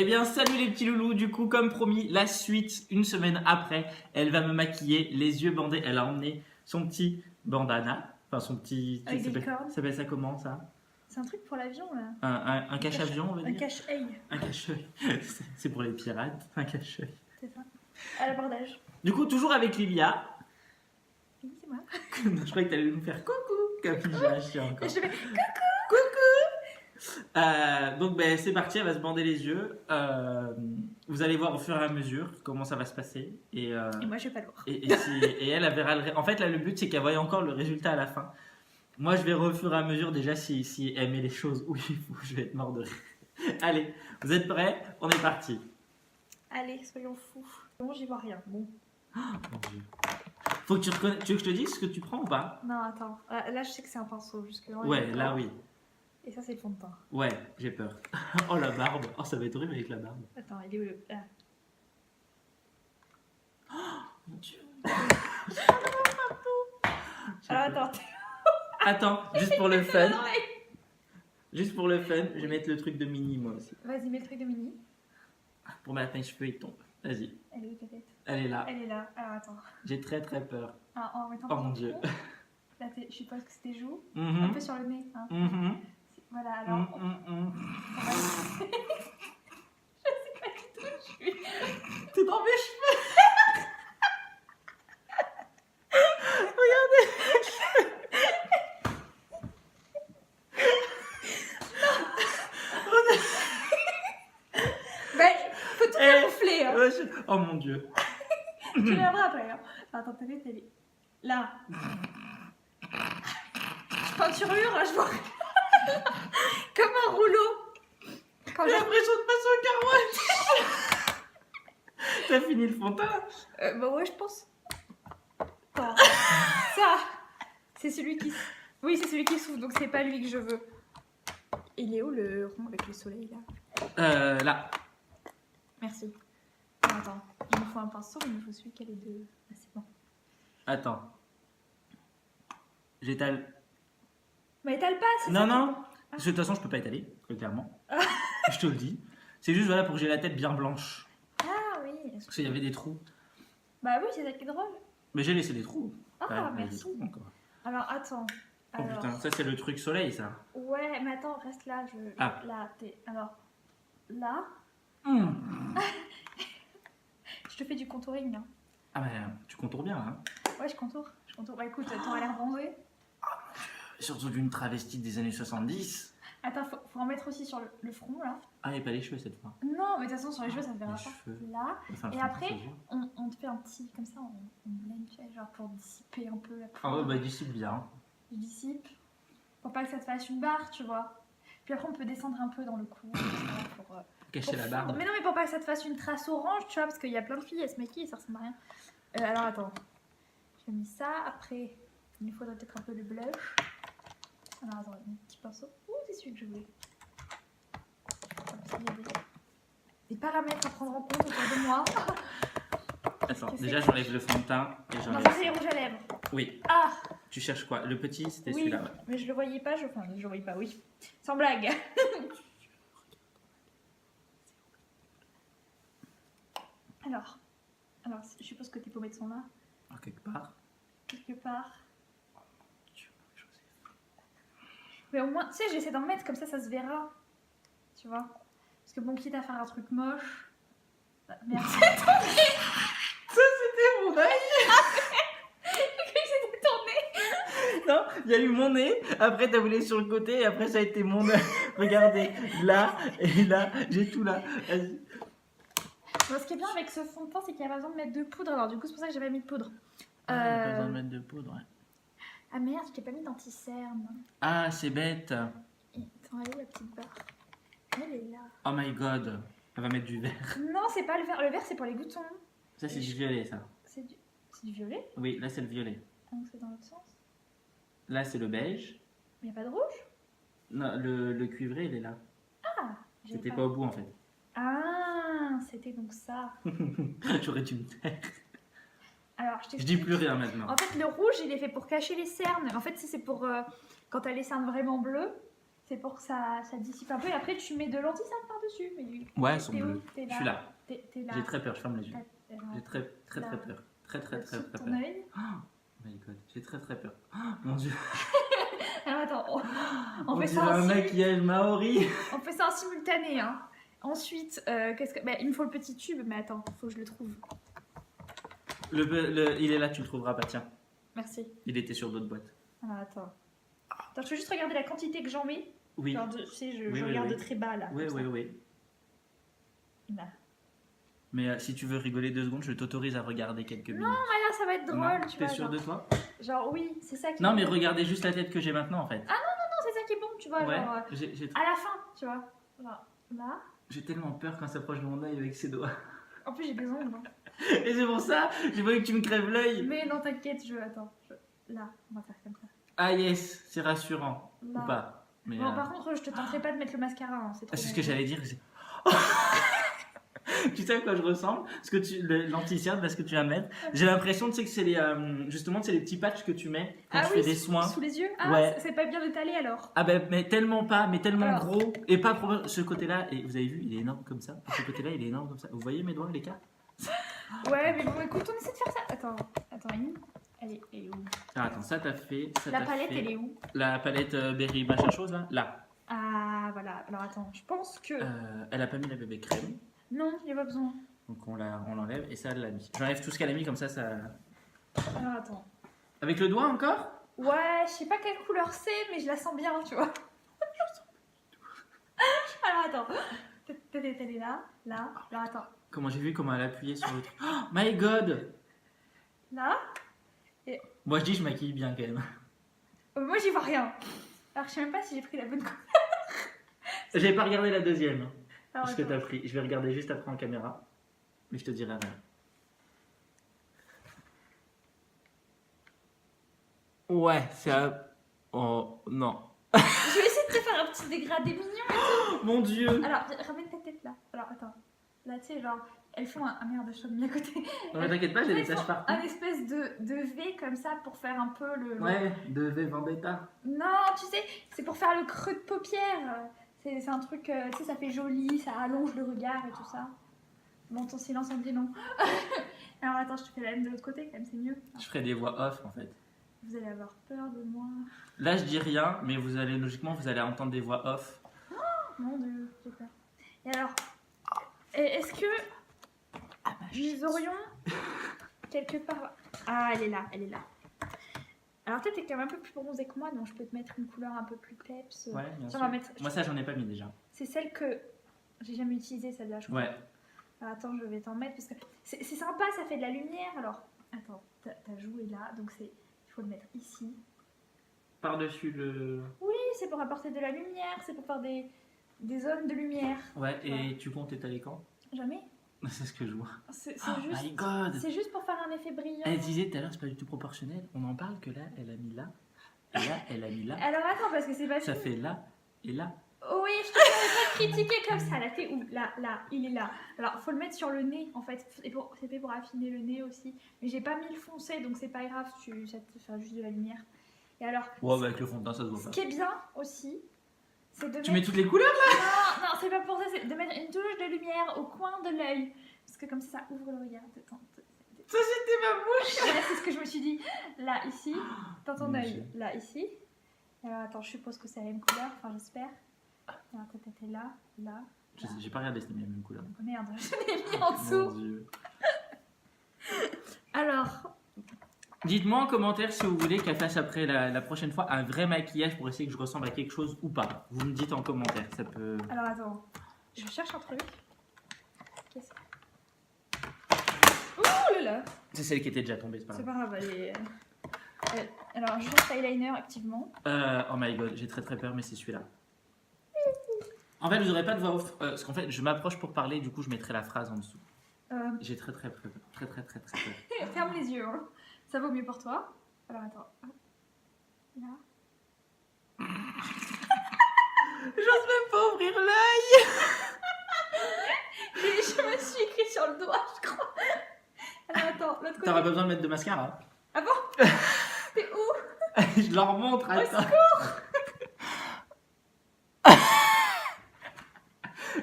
Eh bien, salut les petits loulous. Du coup, comme promis, la suite, une semaine après, elle va me maquiller, les yeux bandés. Elle a emmené son petit bandana. Enfin, son petit. Avec des licornes. Ça s'appelle ça comment ça? C'est un truc pour l'avion là. Un cache-avion, on va Un dire. cache-œil. Un cache-œil. C'est pour les pirates, un cache-œil. C'est ça. À l'abordage. Du coup, toujours avec Livia. Oui, c'est moi. Je croyais que tu allais nous faire coucou, comme j'ai un chien Et encore. je fais Donc ben, c'est parti, elle va se bander les yeux. Vous allez voir au fur et à mesure comment ça va se passer. Et moi je vais pas le voir. et elle verra En fait, là, le but, c'est qu'elle voie encore le résultat à la fin. Moi, je vais au fur et à mesure, déjà, si elle met les choses où il faut, je vais être mort de rire. Allez, vous êtes prêts? On est parti. Allez, soyons fous. Bon, j'y vois rien. Bon. Mon Dieu. Faut que tu veux que je te dise ce que tu prends ou pas? Non, attends. Là, je sais que c'est un pinceau. Jusque-là, Ouais, là, oui. Et ça, c'est le fond de teint. Ouais, j'ai peur. Oh, la barbe. Oh, ça va être horrible avec la barbe. Attends, il est où le. Là. Mon Dieu. Alors, attends. Attends, juste pour le fun. Non, mais- Juste pour le fun, je vais mettre le truc de Mini moi aussi. Vas-y, mets le truc de Mini. Pour mettre mes cheveux, il tombe. Vas-y, Elle est où ta tête? elle est là. Elle est là. Alors, attends. J'ai très très peur. Ah, en mettant Oh mon Dieu. Là, je suppose que c'est tes joues. Un Mhm, peu sur le nez. Hein. mhm, Voilà, alors. mhm. on va- Je sais pas du tout où je suis. T'es dans mes cheveux. Regardez. Ben, faut tout camoufler. Hein. Ouais, oh mon Dieu. Tu viendras après. Hein. Attends, ta tête, elle est là. Je peinturure, là, je vois. Comme un rouleau. Quand J'ai j'ai... l'impression de passer au carouage. T'as fini le fond de teint? Bah ouais, je pense. Attends. Ça, c'est celui qui... Oui, c'est celui qui souffle, donc c'est pas lui que je veux. Il est où le rond avec le soleil, là? Là. Merci. Attends, il me faut un pinceau, mais il me faut celui qui a les deux. Ah, c'est bon. Attends. J'étale. Mais étale pas, c'est Non, ça non. Parce que de toute façon, je peux pas étaler, très clairement. Je te le dis. C'est juste voilà pour que j'ai la tête bien blanche. Ah oui. Parce qu'il y avait des trous. Bah oui, c'est ça qui est drôle. Mais j'ai laissé des trous. Ah, Ouais, il y a merci. des trous encore. Alors, attends. Oh Alors... putain, ça c'est le truc soleil ça. Ouais, mais attends, reste là. Ah. Là, t'es... Alors, là, je te fais du contouring. Hein. Ah bah tu contours bien hein. Ouais, je contour. Bah écoute, t'auras l'air bronzé. Surtout d'une travestie des années 70. Attends, faut en mettre aussi sur le front, là. Ah et pas les cheveux cette fois. Non, mais de toute façon, sur les cheveux, ça se verra Les pas. cheveux. Là, Enfin, et je après, comprends, ça se voit. on te fait un petit... Comme ça, on blend, tu sais, genre pour dissiper un peu la Ah poudre. ouais bah d'ici bien. Je dissipe. Pour pas que ça te fasse une barre, tu vois. Puis après, on peut descendre un peu dans le cou. tu vois, pour, Cacher la barbe. Mais non, mais pour pas que ça te fasse une trace orange, tu vois, parce qu'il y a plein de filles, elles se maquillent et ça ressemble à rien. Alors attends. J'ai mis ça. Après, il nous faudrait peut-être un peu de blush. Alors attends, un petit pinceau. Ouh, c'est celui que je voulais. Il y a des paramètres à prendre en compte autour de moi. Attends, Je sais déjà que- j'enlève le fond de teint et Non, j'enlève. ça c'est les rouges à lèvres. Oui, Ah, tu cherches quoi? Le petit c'était oui, celui-là. Ouais. mais je le voyais pas. Enfin, je le voyais pas, oui. Sans blague. Alors, je suppose que tes pommettes sont là, Alors, quelque part. quelque part. Dieu, Joseph. Mais au moins, tu sais, j'essaie d'en mettre comme ça se verra. Tu vois? Parce que bon, quitte à faire un truc moche. Bah, merci. Ça c'était mon œil. J'ai détourné. Non, il y a eu mon nez, après t'as voulu sur le côté et après ça a été mon œil. Regardez, là et là, j'ai tout là. Vas-y. Bon, ce qui est bien avec ce fond de teint, c'est qu'il n'y a pas besoin de mettre de poudre. Alors, du coup, c'est pour ça que j'ai pas mis de poudre. Ah, il y a pas besoin de mettre de poudre. Ouais. Ah merde, je t'ai pas mis d'anti-cerne. Ah, c'est bête. Et attends, elle est où la petite barre? Elle est là. Oh my god. Elle va mettre du vert. Non, c'est pas le vert. Le vert, c'est pour les boutons. Ça, c'est du violet, ça. C'est du violet. Oui, là, c'est le violet. Ah, donc c'est dans l'autre sens. Là, c'est le beige. Mais il n'y a pas de rouge. Non, le cuivré, il est là. Ah, j'ai C'était pas au bout, en fait. Ah, c'était donc ça. J'aurais dû me taire. Alors, Je dis plus rien maintenant. En fait, le rouge, il est fait pour cacher les cernes. En fait, c'est pour quand t'as les cernes vraiment bleues, C'est pour que ça dissipe un peu. Et après, tu mets de l'anti-sale par-dessus. Ouais, elles sont T'es où? bleues. T'es Je suis là. T'es là. J'ai très peur, je ferme les yeux. Alors, J'ai très là. peur. Très au-dessus de peur. ton œil. Oh my god, j'ai très peur. Oh, mon dieu. Alors attends, on On fait dirait ça un en maquillage maori. on fait ça en simultané. Hein. Ensuite, qu'est-ce que. Bah, il me faut le petit tube, mais attends, faut que je le trouve. Il est là, tu le trouveras pas, tiens. Merci. Il était sur d'autres boîtes. Alors attends. Attends, je peux juste regarder la quantité que j'en mets. Oui. Genre, tu sais, je Oui, regarde oui. de très bas là. Oui. Là. Mais si tu veux rigoler 2 secondes, je t'autorise à regarder quelques minutes. Ah là, ça va être drôle, Non, tu t'es vois. sûr Genre, de toi? genre, oui, c'est ça qui. Non, mais regardez juste la tête que j'ai maintenant en fait. Non, c'est ça qui est bon, tu vois. Ouais, Genre, j'ai à la fin, tu vois. Genre, là. j'ai tellement peur quand ça s'approche de mon œil avec ses doigts. En plus, j'ai des ongles. Hein. Et c'est pour ça, j'ai voulu que tu me crèves l'œil. Mais non, t'inquiète, Attends. Là, on va faire comme ça. Ah yes, c'est rassurant. Là. Ou pas. Mais, Bon, par contre, je te tenterai pas de mettre le mascara. Hein, c'est trop c'est ce bon. que j'allais dire. Tu sais à quoi je ressemble? L'anti-cerne, là, ce que tu vas mettre. J'ai l'impression, tu sais, que c'est justement, c'est les petits patchs que tu mets quand tu fais des soins. Sous les yeux. Ah, Ouais. c'est pas bien étalé alors. Ah ben, mais tellement pas, mais tellement Alors. gros. Et pas pour ce côté-là. Et vous avez vu, il est énorme comme ça. Et ce côté-là, il est énorme comme ça. Vous voyez mes doigts, l'écart? Ouais, mais bon, écoute, on essaie de faire ça. Attends, elle est où? Ah, attends, ça t'as fait. Ça La t'a palette, fait. elle est où? La palette berry machin chose là. Là. Ah, voilà. Alors attends, je pense que. Elle a pas mis la bébé crème. Non, il n'y a pas besoin. Donc on l'enlève et ça elle l'a mis. J'enlève tout ce qu'elle a mis comme ça. Alors attends. Avec le doigt encore? Ouais, je sais pas quelle couleur c'est, mais je la sens bien, tu vois. Alors attends. Elle est là. Alors attends. Comment j'ai vu comment elle appuyait sur le truc. Oh my god! Là. Moi je dis je maquille bien quand même. Moi, j'y vois rien. Alors, je sais même pas si j'ai pris la bonne couleur. J'ai pas regardé la deuxième. Alors, Ce que attends. t'as pris. Je vais regarder juste après en caméra. Mais je te dirai rien. Ouais, c'est un... Oh non. Je vais essayer de te faire un petit dégradé mignon. Oh, mon dieu! Alors, ramène ta tête là. Alors, attends. Là, tu sais, genre, elles font un... Ah merde, je suis mis à côté. Non mais t'inquiète pas, j'ai des Elles taches font partout. un espèce de V comme ça pour faire un peu le... Ouais, de V Vendetta. Non, tu sais, c'est pour faire le creux de paupière. C'est un truc, tu sais, ça fait joli, ça allonge le regard et tout ça. Bon, ton silence en dit non. Alors, attends, je te fais la même de l'autre côté, quand même, c'est mieux. Je ferai des voix off en fait. Vous allez avoir peur de moi. Là je dis rien, mais vous allez logiquement vous allez entendre des voix off. Mon dieu, j'ai peur. Et alors, est-ce que nous aurions quelque part... Ah, elle est là. Alors toi, t'es quand même un peu plus bronzée que moi, donc je peux te mettre une couleur un peu plus peps. Ouais, bien Tiens, sûr. on va mettre... Moi ça j'en ai pas mis déjà. C'est celle que j'ai jamais utilisée, celle-là, je crois. Ouais. Alors, attends, je vais t'en mettre, parce que c'est sympa, ça fait de la lumière. Alors, attends, ta joue est là, donc il faut le mettre ici. Par-dessus le... Oui, c'est pour apporter de la lumière, c'est pour faire des zones de lumière. Ouais, et tu comptes étaler quand? Jamais. C'est ce que je vois. C'est Oh juste... my god! C'est juste pour faire un effet brillant. Elle disait tout à l'heure, c'est pas du tout proportionnel. On en parle que là, elle a mis là. Et là, elle a mis là. Alors attends, parce que c'est pas Ça fini. fait là et là. Oui, je te fais pas critiquer comme ça. Là, t'es où? Là, il est là. Alors, faut le mettre sur le nez, en fait. C'est fait pour affiner le nez aussi. Mais j'ai pas mis le foncé, donc c'est pas grave. Ça te fait juste de la lumière. Et alors, Ouais, bah avec le fond de teint, ça se voit ce pas. qui est bien aussi, c'est de Tu mets toutes les couleurs là? Non, c'est pas pour ça. C'est de mettre une touche de lumière au coin de l'œil. Parce que comme ça ouvre le regard. Ça, c'était ma bouche! Voilà, c'est ce que je me suis dit. Là, ici, dans ton Mon œil. Dieu. Là, ici. Alors, attends, je suppose que c'est la même couleur. Enfin, j'espère. Alors, ta tête est là, là. J'ai pas regardé si c'était la même couleur. Oh, merde, je l'ai mis en dessous. Mon Dieu. Alors, Dites-moi en commentaire si vous voulez qu'elle fasse après la prochaine fois un vrai maquillage pour essayer que je ressemble à quelque chose ou pas. Vous me dites en commentaire, ça peut... alors attends. Je cherche un truc. Qu'est-ce que... Ouh là là. C'est celle qui était déjà tombée, c'est pas C'est grave. pas grave, elle est... Alors, je cherche l'eyeliner activement. Oh my god, j'ai très peur, mais c'est celui-là. En fait, vous n'aurez pas de voix off, parce qu'en fait, je m'approche pour parler, du coup, je mettrai la phrase en dessous. J'ai très peur. Ferme les yeux, hein. Ça vaut mieux pour toi. Alors attends. Hop. Là. J'ose même pas ouvrir l'œil. Je me suis écrit sur le doigt, je crois. Alors attends, l'autre côté. T'auras pas besoin de mettre de mascara. Ah bon? T'es où? Je leur montre, attends.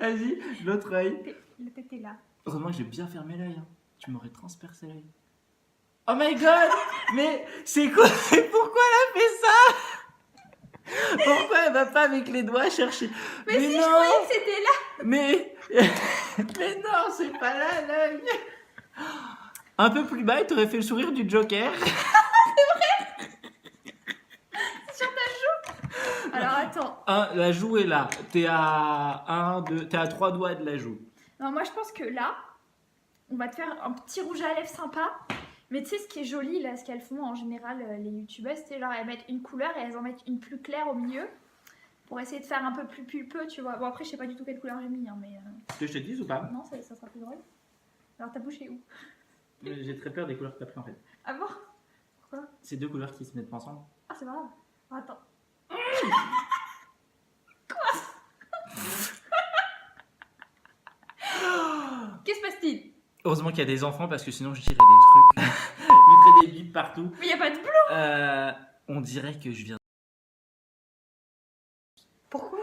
Vas-y, l'autre œil. La tête est là. Heureusement que j'ai bien fermé l'œil. Hein. Tu m'aurais transpercé l'œil. Oh my god! Mais c'est quoi? Pourquoi elle a fait ça? Pourquoi elle va pas avec les doigts chercher? Mais si, non! je croyais que c'était là. Mais... Mais non, c'est pas là l'œil. Un peu plus bas, il t'aurait fait le sourire du Joker. Sur ta joue. Alors attends. La joue est là. T'es à 3 doigts de la joue. Non, moi je pense que là, on va te faire un petit rouge à lèvres sympa. Mais tu sais, ce qui est joli, là, ce qu'elles font en général, les youtubeuses, c'est genre elles mettent une couleur et elles en mettent une plus claire au milieu. Pour essayer de faire un peu plus pulpeux, tu vois. Bon, après, je sais pas du tout quelle couleur j'ai mis, hein, mais. Que je te dise ou pas? Non, ça sera plus drôle. Alors, ta bouche est où? J'ai très peur des couleurs que t'as pris en fait. Ah bon? Pourquoi? C'est 2 couleurs qui se mettent pas ensemble. Ah, c'est pas grave. Attends. Qu'est-ce qui se passe-t-il? Heureusement qu'il y a des enfants parce que sinon je tirais des trucs. Je mettrais des bips partout. Mais y a pas de bleu! On dirait que je viens. Pourquoi?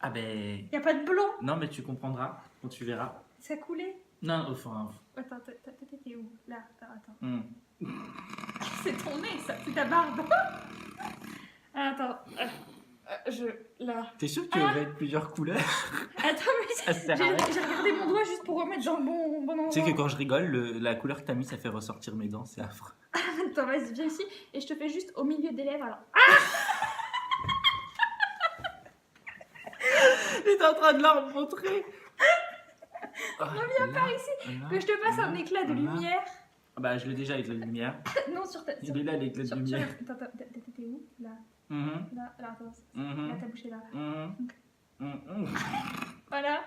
Ah ben. Y a pas de blanc. Non, mais tu comprendras quand tu verras. Ça a coulé. Non, enfin. Attends, ta tête était où? Là, attends. hmm. C'est ton nez, ça, c'est ta barbe. Attends, là. T'es sûr que tu veux mettre plusieurs couleurs? Attends, mais Ça sert à j'ai rien. regardé mon doigt juste pour remettre dans le bon endroit. Tu sais que quand je rigole, la couleur que t'as mis, ça fait ressortir mes dents, c'est affreux. Attends, vas-y, viens ici et je te fais juste au milieu des lèvres. Alors, J'étais en train de leur montrer. Oh, viens par ici, que je te passe un éclat de lumière. Ah bah, je l'ai déjà avec la lumière. Non, sur ta. Il est là, l'éclat de lumière. Attends, ta tête est où? Là. Mhm, Là, attends. mhm, Là, ta bouche est là. mhm, mhm, Voilà,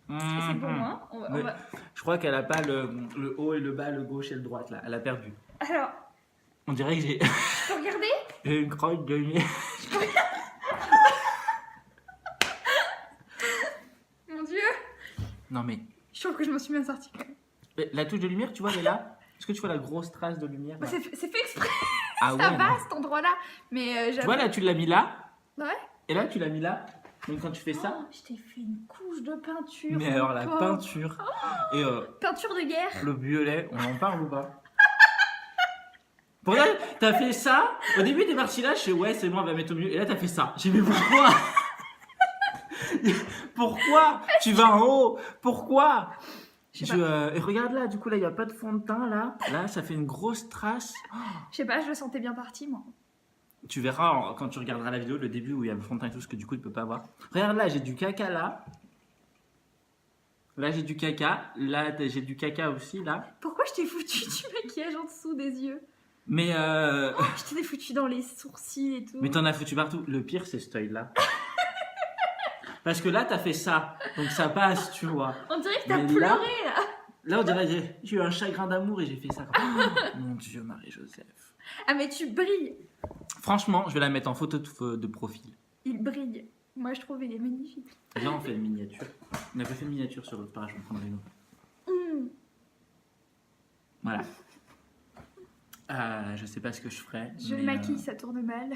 c'est bon, mhm. hein? On Mais va... je crois qu'elle a pas le haut et le bas, le gauche et le droite là. Elle a perdu. Alors, On dirait que tu peux regarder? j'ai une crotte de lumière. Mon Dieu! Non mais Je trouve que je me suis bien sortie quand même. la touche de lumière, tu vois, elle est là. Est-ce que tu vois la grosse trace de lumière Bah, là? c'est fait exprès, Ah ça ouais. va non. cet endroit-là. Mais Tu j'avoue. vois là, tu l'as mis là. Ouais. Et là, tu l'as mis là. Donc quand tu fais ça. Oh, je t'ai fait une couche de peinture. Mais mon alors la pauvre. peinture et Peinture de guerre. le violet, on en parle ou pas? Pourtant, t'as fait ça. Au début, t'es parti là, je fais ouais, c'est bon, on va mettre au milieu. Et là, t'as fait ça. J'ai dit mais pourquoi? Pourquoi? Tu vas en haut. Pourquoi? Je sais pas. Et regarde là, du coup, là, il n'y a pas de fond de teint là. Là, ça fait une grosse trace. Je sais pas, je le sentais bien parti, moi. Tu verras quand tu regarderas la vidéo, le début où il y a le fond de teint et tout, ce que du coup, tu peux pas voir. Regarde là, j'ai du caca là. Là, j'ai du caca. Là, j'ai du caca aussi là. Pourquoi je t'ai foutu du maquillage en dessous des yeux? Mais Je t'ai foutu dans les sourcils et tout. mais t'en as foutu partout. Le pire, c'est ce œil-là. Parce que là, t'as fait ça. Donc ça passe, tu vois. On dirait que t'as Mais pleuré là- là. Là, on dirait que j'ai eu un chagrin d'amour et j'ai fait ça. Oh, mon Dieu, Marie-Joseph. Ah, mais tu brilles. Franchement, je vais la mettre en photo de profil. Il brille. Moi, je trouve il est magnifique. Viens, on fait une miniature. On n'a pas fait une miniature sur l'autre page, on prendra une autre. Mmh. Voilà. Je sais pas ce que je ferai. Je mais, le maquille, ça tourne mal.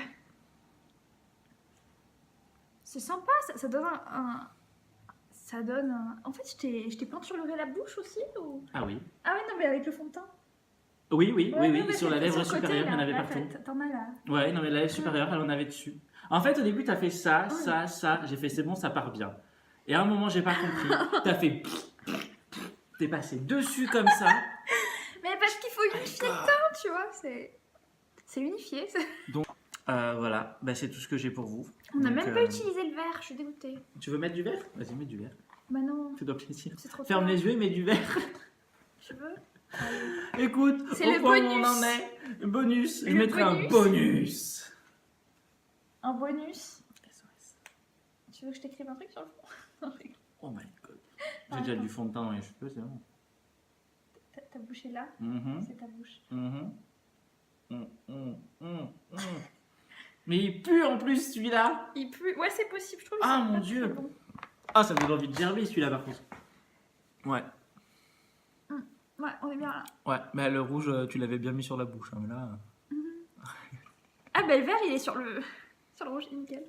C'est sympa, ça donne ça donne un... En fait, je t'ai peinturluré la bouche aussi ou... Ah oui. Ah ouais, non, mais avec le fond de teint. Oui, oui, Ouais, oui, non, mais sur la c'est lèvre le côté, supérieure, il y en là. avait Là, partout. T'en as là. Ouais, non, mais la lèvre supérieure, elle en avait dessus. En fait, au début, t'as fait ça, Ouais. ça, ça. J'ai fait c'est bon, ça part bien. Et à un moment, j'ai pas compris. T'as fait. T'es passé dessus comme ça. Mais parce qu'il faut unifier le teint, tu vois. C'est unifié. Voilà, bah, c'est tout ce que j'ai pour vous. On n'a Donc, même pas utilisé le verre, je suis dégoûtée. Tu veux mettre du verre? Vas-y, mets du verre. Bah non, Fais-toi plaisir. c'est trop Ferme tard. les yeux et mets du verre. Tu veux? Allez. Écoute, C'est au le point où on bonus. en est, bonus, je Le mettrai un bonus. bonus. Un bonus. Tu veux que je t'écrive un truc sur le fond? Non, je rigole. Oh my god. J'ai déjà du fond de teint dans les cheveux, c'est bon. Ta bouche est là. Mhm, C'est ta bouche. mhm. Mais il pue en plus celui-là. Il pue. Ouais, c'est possible, je trouve. Ah, c'est mon pas Dieu. très bon. Ah, ça me donne envie de gerber celui-là par contre. Ouais. Ouais, on est bien là. Ouais, mais le rouge, tu l'avais bien mis sur la bouche, hein, mais là. Ah, bah le vert, il est sur le rouge, nickel.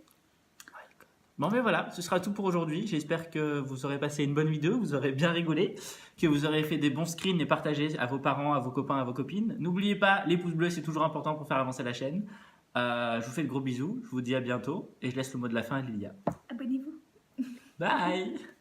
Bon, mais voilà, ce sera tout pour aujourd'hui. J'espère que vous aurez passé une bonne vidéo, vous aurez bien rigolé, que vous aurez fait des bons screens et partagé à vos parents, à vos copains, à vos copines. N'oubliez pas, les pouces bleus, c'est toujours important pour faire avancer la chaîne. Je vous fais de gros bisous, je vous dis à bientôt et je laisse le mot de la fin à Lilia. Abonnez-vous. Bye!